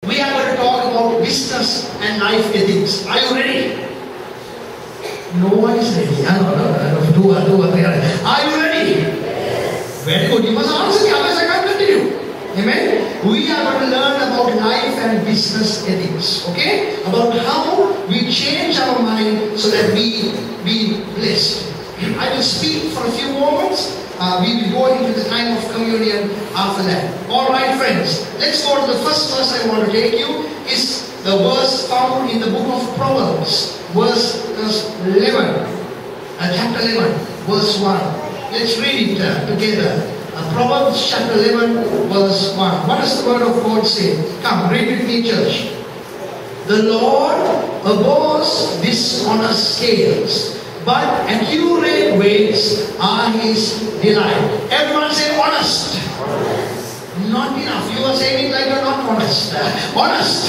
We are going to talk about business and life ethics. Are you ready? No one is ready. Two or three. Are you ready? Yes. Very good. You must answer me, otherwise I can't continue. Amen. We are going to learn about life and business ethics. Okay? About how we change our mind so that we be blessed. I will speak for a few moments. We will go into the time of communion after that. Alright friends, let's go to the first verse I want to take you. Is the verse found in the book of Proverbs. Verse 11. Chapter 11, verse 1. Let's read it together. Proverbs chapter 11, verse 1. What does the word of God say? Come, read with me, church. The Lord abhors dishonest scales, but accurate weights are His delight. Everyone say honest. Not enough. You are saying it like you're not honest. Honest.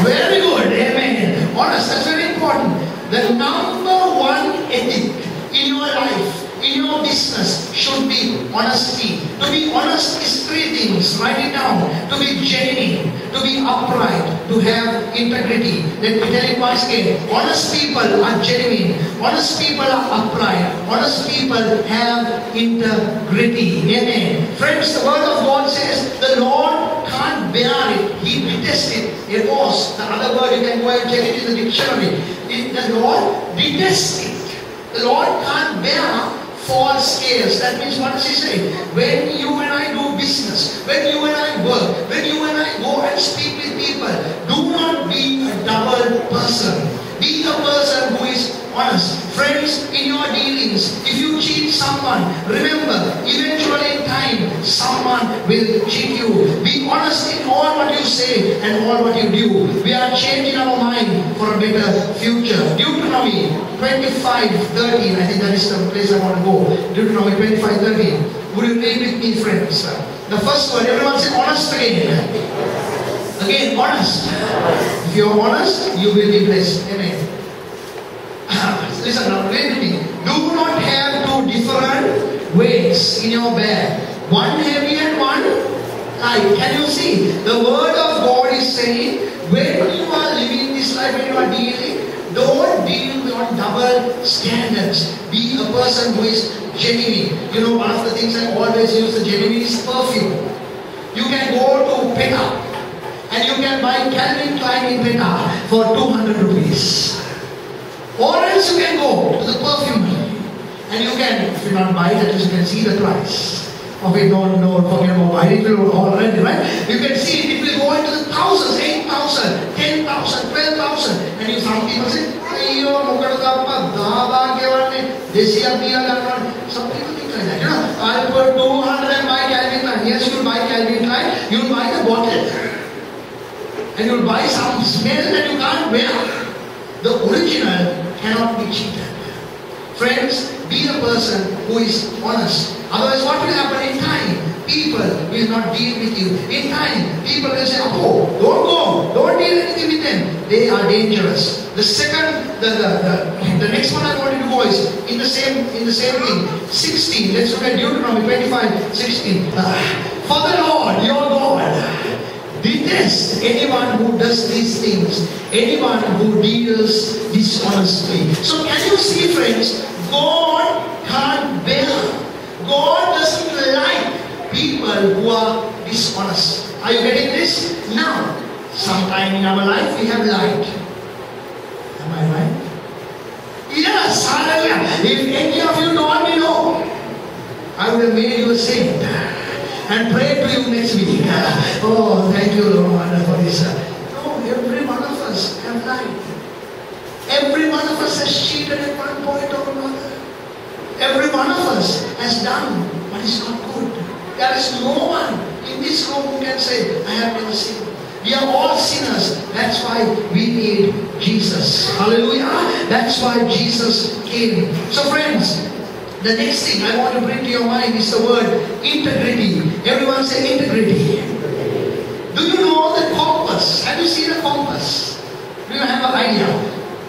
Very good. Amen. Honest. That's very important. The number one ethic in your life, in your business, should be honesty. To be honest is three things. Write it down. To be genuine, to be upright, to have integrity. Let me tell you once again. Honest people are genuine. Honest people are upright. Honest people have integrity. Amen. Friends, the word of God says the Lord can't bear it. He detests it. It was the other word. You can go and check it in the dictionary. The Lord detests it. The Lord can't bear false scales. That means, what does He say? When you and I do business, when you and I work, when you and I go and speak with people, do not be a double person. Be a person who is honest. Friends, in your dealings, if you cheat someone, remember, eventually in time, someone will cheat you. Be honest in all what you say and all what you do. We are changing our mind for a better future. Deuteronomy 25:13. I think that is the place I want to go. Deuteronomy 25:13. Would you read with me, friends? The first word, everyone say honest again. Again, honest. If you are honest, you will be blessed. Amen. Listen now, read with me. Do not have two different weights in your bag. One heavy and one light. Can you see? The word of God is saying, when you are living this life, when you are dealing, don't deal on double standards. Be a person who is genuine. You know, one of the things I always use the genuine is perfume. You can go to Peta and you can buy Calvin Klein in Peta for 200 rupees. Or else you can go to the perfumery and you can, if you not buy it, at least you can see the price. Okay, no, forget about buying it already, right? You can see it will go into the thousands, 8,000, 10,000, 12,000. And you some people say, some people think like that. You know, I'll put 200 and buy Calvin Klein. Yes, you'll buy Calvin Klein, you'll buy the bottle. And you'll buy some smell that you can't wear. The original cannot be cheated. Friends, be a person who is honest. Otherwise, what will happen in time? People will not deal with you. In time, people will say, oh, don't go. Don't deal anything with them. They are dangerous. The second, the next one I wanted to go is in the same thing. 16. Let's look at Deuteronomy 25:16. For the Lord, your God, detest anyone who does these things, anyone who deals dishonestly. So can you see, friends, God can't bear, God doesn't like people who are dishonest. Are you getting this? Now, sometime in our life we have lied. Am I right? Yes, hallelujah. If any of you told me no, I would have made you a saint and pray to you next week. Oh, thank you, Lord, for this. No, every one of us have lied. Every one of us has cheated at one point or another. Every one of us has done what is not good. There is no one in this room who can say, I have never sinned. We are all sinners. That's why we need Jesus. Hallelujah. That's why Jesus came. So friends, the next thing I want to bring to your mind is the word integrity. Everyone say integrity. Do you know the compass? Have you seen a compass? Do you have an idea?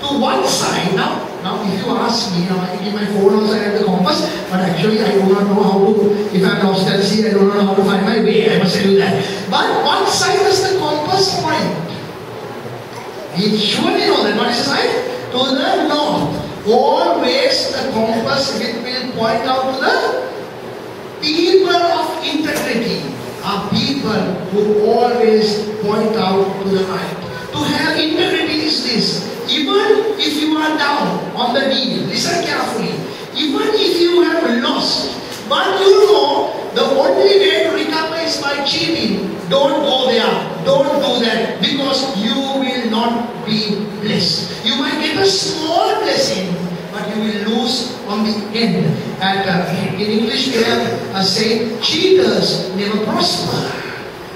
To one side, now if you ask me, I give my phone also I have the compass, but actually I do not know how to, if I'm lost at sea, I don't know how to find my way, I must tell you that. But one side is the compass point. We surely know that. What is the sign? To the north. Always the compass will point out to the people of integrity. Are people who always point out to the right. To have integrity is this. Even if you are down on the knee, listen carefully. Even if you have lost, but you know the only way to recover is by cheating. Don't go there. Don't do that, because you will not be blessed. You might get a small blessing, but you will lose on the end. And in English we have a saying, cheaters never prosper.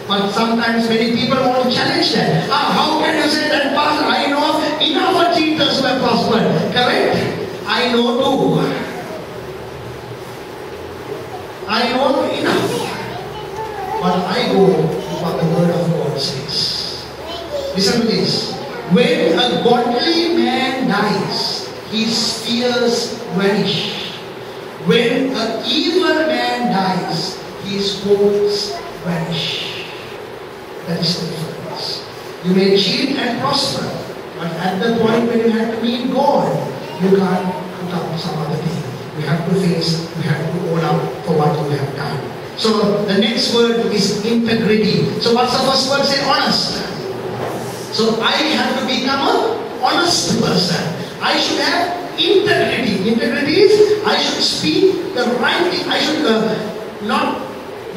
But sometimes many people want to challenge that. How can you say that, Pastor? I know enough of cheaters who have prospered. Correct? I know too. I know enough. But I go what the word of God says. Listen to this. When a godly man dies, his fears vanish. When an evil man dies, his hopes vanish. That is the difference. You may cheat and prosper, but at the point when you have to meet God, you can't put up some other thing. You have to face, you have to own up for what you have done. So the next word is integrity. So what's the first word? Say honest. So I have to become an honest person. I should have integrity. Integrity is I should speak the right thing. I should not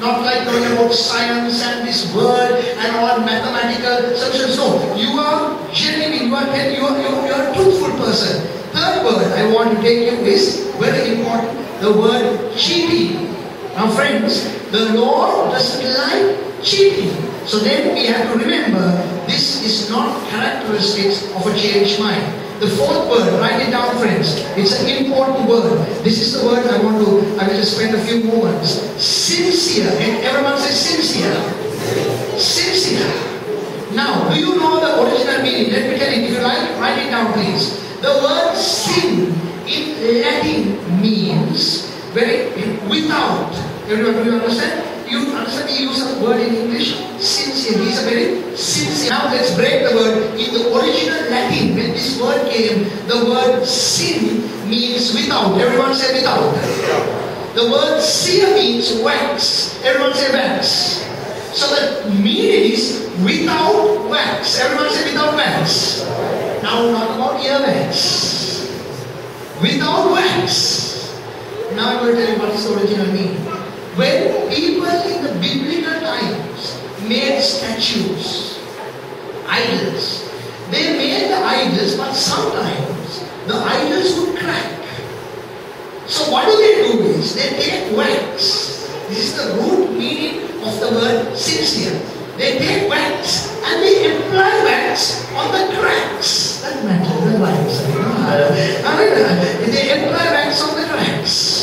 like knowing about science and this word and all mathematical solutions. No, you are genuine. You are a truthful person. Third word I want to take you is very important. The word cheating. Now friends, the Lord doesn't like cheating. So then we have to remember, this is not characteristics of a changed mind. The fourth word, write it down friends. It's an important word. This is the word I will just spend a few moments. Sincere. And everyone says sincere. Sincere. Now, do you know the original meaning? Let me tell you. If you like, write it down please. The word sin in Latin means without. Everyone, do you understand? You understand the use of the word in English? Sincere. He is a very sincere. Now let's break the word. In the original Latin, when this word came, the word sin means without. Everyone say without. The word seer means wax. Everyone say wax. So the meaning is without wax. Everyone say without wax. Now not about earwax. Without wax. Now I'm going to tell you what is the original meaning. When people in the biblical times made statues, idols, they made the idols, but sometimes the idols would crack. So what do? Is they take wax. This is the root meaning of the word sincere. They take wax and they apply wax on the cracks. That matters, the wax. They apply wax on the cracks.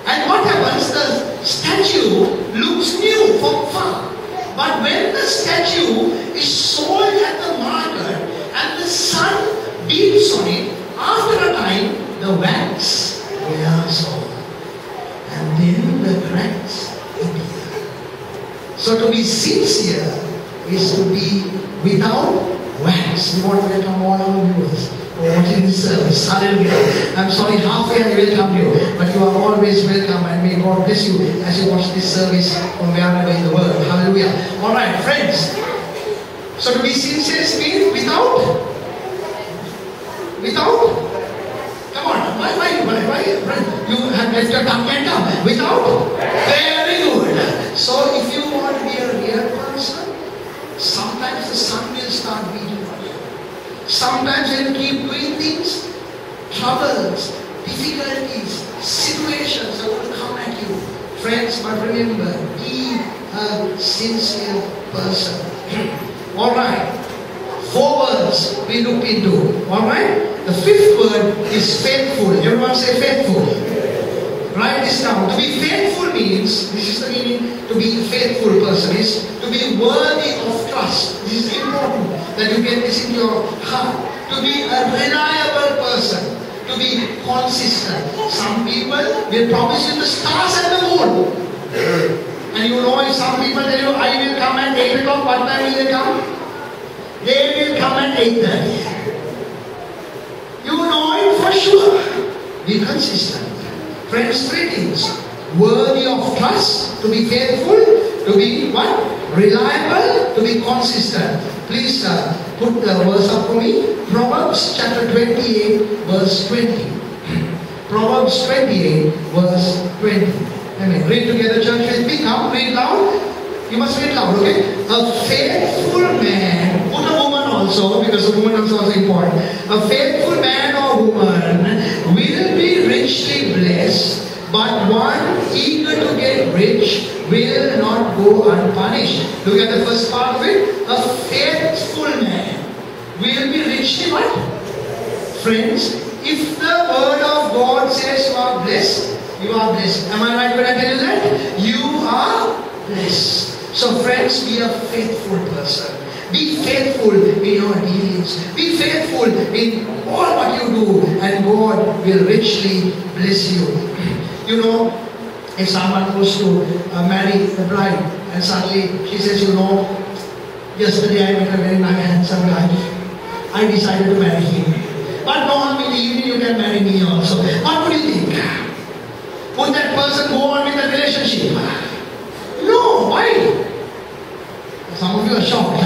And what happens? The statue looks new from far. But when the statue is sold at the market and the sun beats on it, after a time the wax wears off. And then the cracks appear. So to be sincere is to be without wax. We want to welcome all our viewers watching this service. Hallelujah. I'm sorry, halfway I welcome you, but you are always welcome, and may God bless you as you watch this service from wherever in the world. Hallelujah. Alright, friends. So to be sincere means without? Come on, why? You have left your tongue and down. Without? Very good. So if you want to be a real person, sometimes the sun will start beating on you. Sometimes when you keep doing things, troubles, difficulties, situations are going to come at you. Friends, but remember, be a sincere person. Alright. 4 words we looked into. Alright? The 5th word is faithful. Everyone say faithful. Write this down. To be faithful means, this is the meaning, to be a faithful person is to be worthy of trust. This is important that you get this in your heart. To be a reliable person. To be consistent. Some people will promise you the stars and the moon. And you know, if some people tell you, I will come at 8 o'clock, what time will they come? They will come at 8:30. You know it for sure. Be consistent. Friends, 3 things. Worthy of trust, to be faithful, to be what? Reliable, to be consistent. Please put the verse up for me. Proverbs chapter 28 verse 20. Proverbs 28 verse 20. Amen. Read together, church, with me. Come, read loud. You must read loud, okay? A faithful man, put a woman also, because a woman is also important. A faithful man or woman will be richly blessed, but one eager to get rich will not go unpunished. Look at the first part of it. A faithful man will be richly what? Friends, if the word of God says you are blessed, you are blessed. Am I right when I tell you that? You are blessed. So friends, be a faithful person. Be faithful in your dealings. Be faithful in all what you do, and God will richly bless you. You know, if someone goes to marry a bride, and suddenly she says, you know, yesterday I met a very nice handsome guy. I decided to marry him. But no, in the evening you can marry me also. What would you think? Would that person go on with the relationship? No, why? Some of you are shocked.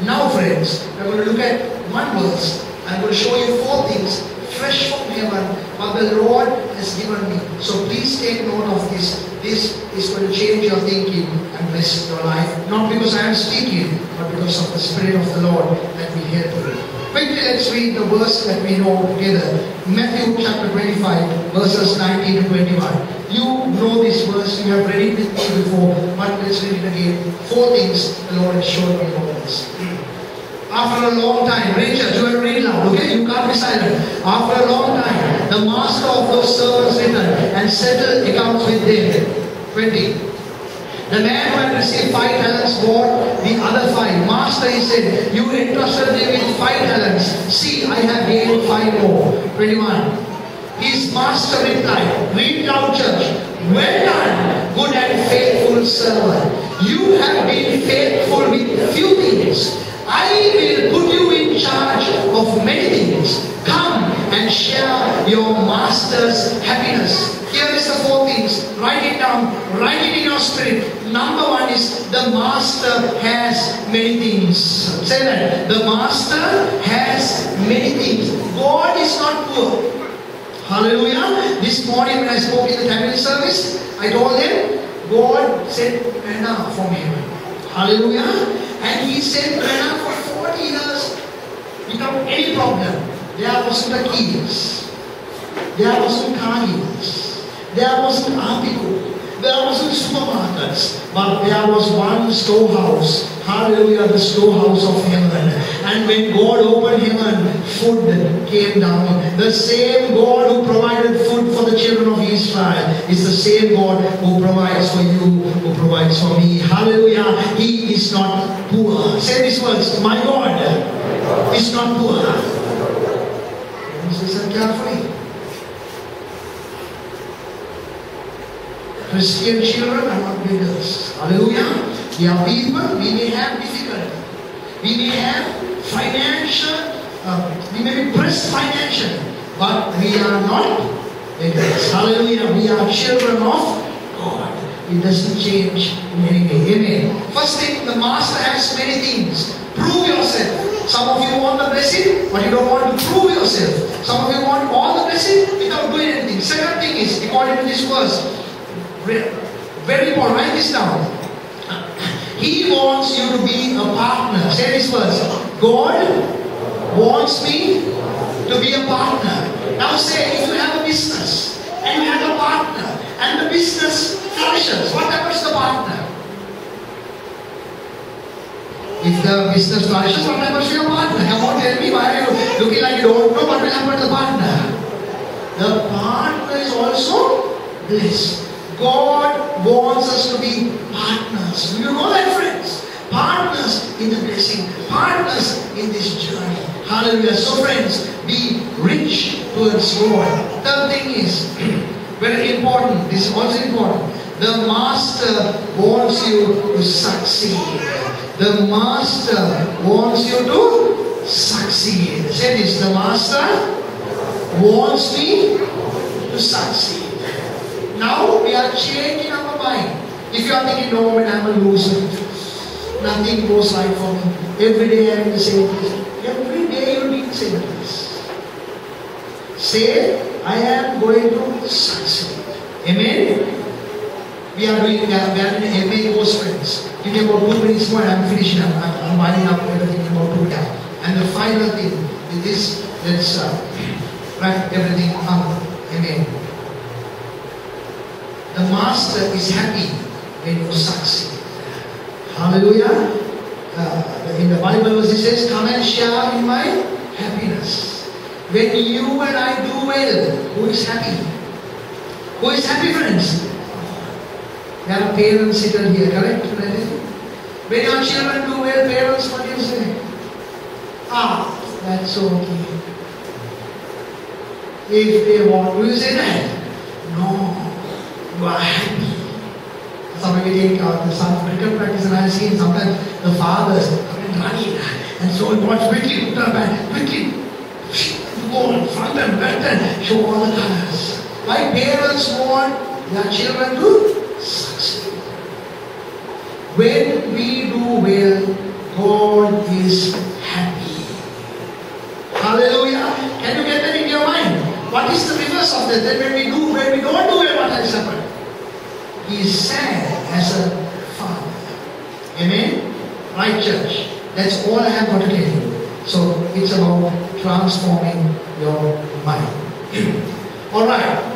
Now friends, we're going to look at one verse. I'm going to show you 4 things fresh from heaven what the Lord has given me. So please take note of this. This is going to change your thinking and bless your life. Not because I am speaking, but because of the Spirit of the Lord that will help you. Quickly, let's read the verse that we know together. Matthew chapter 25, verses 19 to 21. You know this verse, you have read it with me before, but let's read it again. 4 things the Lord has shown me about this. After a long time, Rachel, you have to read loud, okay? You can't be silent. After a long time, the master of those servants returned and settled accounts with them. 20. The man who had received 5 talents bought the other 5. Master, he said, you entrusted me with 5 talents. See, I have gained 5 more. 21. His master replied, read loud, church. Well done, good and faithful servant. You have been faithful with few things. I will put you in charge of many things. Come and share your master's happiness. Here is the 4 things. Write it down. Write it in your spirit. Number 1 is the master has many things. Say that. The master has many things. God is not poor. Hallelujah. This morning when I spoke in the Tamil service, I told them, God sent manna from heaven. Hallelujah. And He sent manna for 40 years without any problem. There wasn't a keys. There wasn't car heaters. There wasn't Apico. There wasn't supermarkets, but there was one storehouse. Hallelujah, the storehouse of heaven. And when God opened heaven, food came down. The same God who provided food for the children of Israel is the same God who provides for you, who provides for me. Hallelujah, He is not poor. Say these words, my God is not poor. Listen carefully. Christian children are not beggars. Hallelujah. We are people, we may have difficulty. We may have financial, we may be pressed financially, but we are not beggars. Hallelujah. We are children of God. It doesn't change in any way. Amen. First thing, the master has many things. Prove yourself. Some of you want the blessing, but you don't want to prove yourself. Some of you want all the blessing without doing anything. Second thing is, according to this verse, very important, write this down. He wants you to be a partner. Say this verse. God wants me to be a partner. Now say, if you have a business and you have a partner and the business flourishes, what happens to the partner? If the business flourishes, what happens to your partner? Come on, tell me, why are you looking like you don't know what will happen to the partner? The partner is also blessed. God wants us to be partners. You know that, friends? Partners in the blessing. Partners in this journey. Hallelujah. So friends, be rich towards God. Third thing is, very important. This is also important. The Master wants you to succeed. The master wants you to succeed. Say this, the master wants me to succeed. Now we are changing our mind. If you are thinking, no man, I'm a loser. Nothing goes right for me. Every day I am the same place. Every day you need to say this. Say, I am going to succeed. Amen? We are doing an MA course, friends. Give me about 2 minutes more and I'm finishing. I'm winding up everything in about 2 minutes. And the final thing is this. Let's wrap everything up. Amen. The master is happy when you succeed. Hallelujah. In the Bible verse it says, come and share in my happiness. When you and I do well, who is happy? Who is happy, friends? There are parents sitting here, correct? When your children do well, parents, what do you say? Ah, that's okay. If they want, will you say that? No, you are happy. Sometimes we take the son of cricket practice and I have seen sometimes the fathers come and running and so he wants quickly, put the bat, quickly, go in front and back and show all the colors. Why parents want their children to succeed? When we do well, God is happy. Hallelujah. Can you get that in your mind? What is the reverse of that? That when we don't do well, what has happened? He is sad as a father. Amen? Right, church? That's all I have got to tell you. So it's about transforming your mind. Alright.